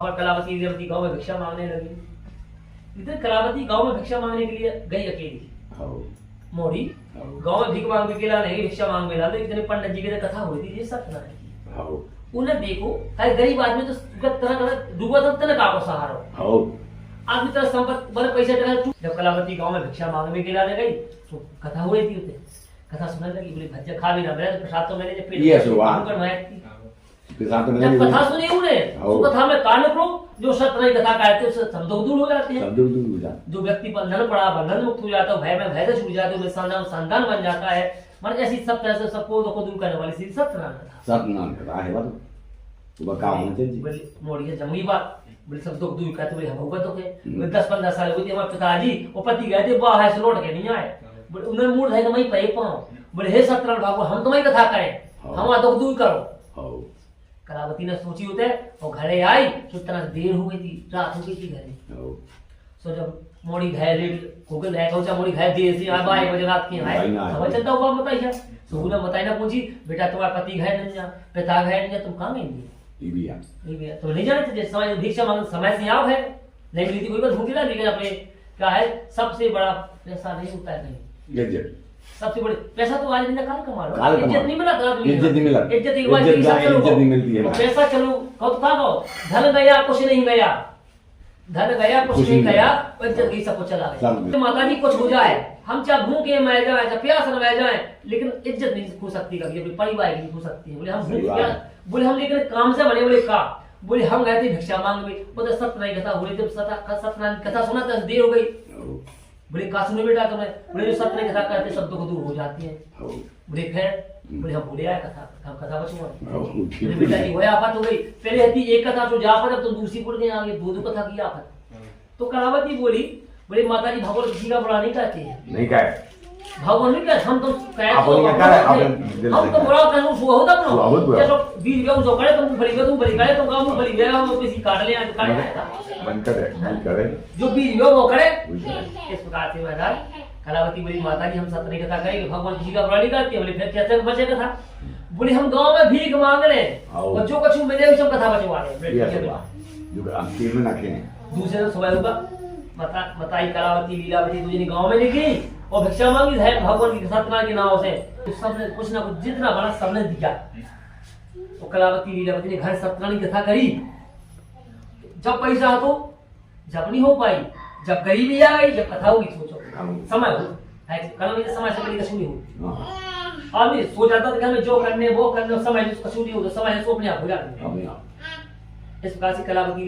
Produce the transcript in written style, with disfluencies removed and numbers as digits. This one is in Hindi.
और कलावती देवती गांव में भिक्षा मांगने लगी। इधर कलावती गांव में भिक्षा मांगने के लिए गई अकेली। मोड़ी गांव में भीख मांग अकेला नहीं भिक्षा मांग मिला। लेकिन पंडित जी की कथा हुई थी ये सत्य की। उन्हें देखो हर गरीब आदमी तो तरह तरह डूबा तो तना का सहारा आदमी तरह संपत्ति बड़े पैसे तरह। जब कलावती गांव में भिक्षा मांगने के लिए गई तो कथा हुई थी उसे कथा सुनने लगी। बोले भज्जा खा भी ना मेरा प्रसाद तो मैंने जब कथा सुनी उन्हें तो कथा में कान को जो सत्य नहीं कथा कहते उससे सब दुख दूर हो जाते हैं। जो व्यक्ति बंधन पड़ा बंधन मुक्त हो जाता है भय में भय से छूट जाते हैं संतान बन जाता है। मन ऐसी सब तरह से सबको दूर करने वाली सी सत्यनारायण कथा है। मोड़ी जंगली बात बोले सब दुख दूर करते बोले हम तो के 10-15 साल हुई थी हमारे पिताजी वो पति गए थे बाहर से लौट के नहीं आए। बोले उन्होंने मूड है मैं पे पाऊं। बोले हे सत्यनारायण बाबू हम तुम्हारी कथा करें हम दुख दूर करो। कलावती ने सोची होते और घरे आई तो तरह देर हो गई थी रात हो गई थी घरे। सो जब मोड़ी घायल गूगल है कौन मोड़ी घायल देर से अब 1 बजे रात की आए खबर चलता हुआ बताइए सुबह ने बताई ना पूछी बेटा तुम्हारा पति घायल नहीं जा पिता घायल नहीं तुम कहाँ गई तो नहीं जाने थे समय भिक्षा मांग समय से आओ है नहीं मिली थी कोई बात भूखी ना। लेकिन अपने क्या है सबसे बड़ा पैसा नहीं होता है कहीं सबसे बड़े पैसा तो आज दिन काल कमा लो इज्जत नहीं मिला इज्जत एक बार नहीं मिलती है। पैसा चलो कहो तो कहा धन गया कुछ नहीं गया धन गया कुछ नहीं गया इज्जत गई सब कुछ चला गया। माता जी कुछ हो जाए हम चाहे भूखे मर जाए चाहे प्यास न रह जाए लेकिन इज्जत नहीं खो सकती कभी अपने परिवार की खो सकती है। बोले हम भूख बोले हम लेकिन काम से बने बोले का बोले हम गए थे भिक्षा मांग में वो तो सत्यनारायण कथा बोले जब सत्यनारायण कथा सुना तो देर हो गई। बोले का सुने बेटा तुम्हें बोले जो सत्यनारायण कथा करते सब दुख दूर हो जाती है। बोले खैर बोले हम भूले आए कथा हम कथा बचुआ बेटा की होया आफत हो गई पहले थी एक कथा तो जाफत अब तुम दूसरी पड़ गई आगे दो कथा की आफत। तो कलावती बोली बोले माता जी भगवान किसी का बुरा नहीं कहते हैं नहीं कहे भगवान नहीं कहते हम तो हम तो बुरा कहूं सुहा होता ना जैसे बीज गया जो करे तुम भली गया तुम भली करे तुम काम भली गया वो किसी काट ले मन करे जो बीज गया वो करे इस प्रकार से महाराज कलावती बोली माता जी हम सत्यनारायण कथा करेंगे भगवान किसी का बुरा नहीं करते। बोले फिर कैसे बचे कथा बोले हम गांव में भीख मांग रहे और जो कुछ मिले सब कथा बचवा रहे दूसरे दिन सुबह होगा बताई कलावती लीलावती दूसरी गांव में लिखी और भिक्षा मांगी है भगवान की सत्यनारायण के नाम से सबने कुछ ना कुछ जितना बड़ा सबने दिया। तो कलावती लीलावती ने घर सत्यनारायण की कथा करी। जब पैसा हो तो जब नहीं हो पाई जब गरीबी आ गई जब कथा होगी सोचो समय हो कल समय से बड़ी कसूरी हो आदमी सो जाता था घर में जो करने वो करने समय कसूरी हो तो समय से अपने आप हो जाते। इस प्रकार से कलावती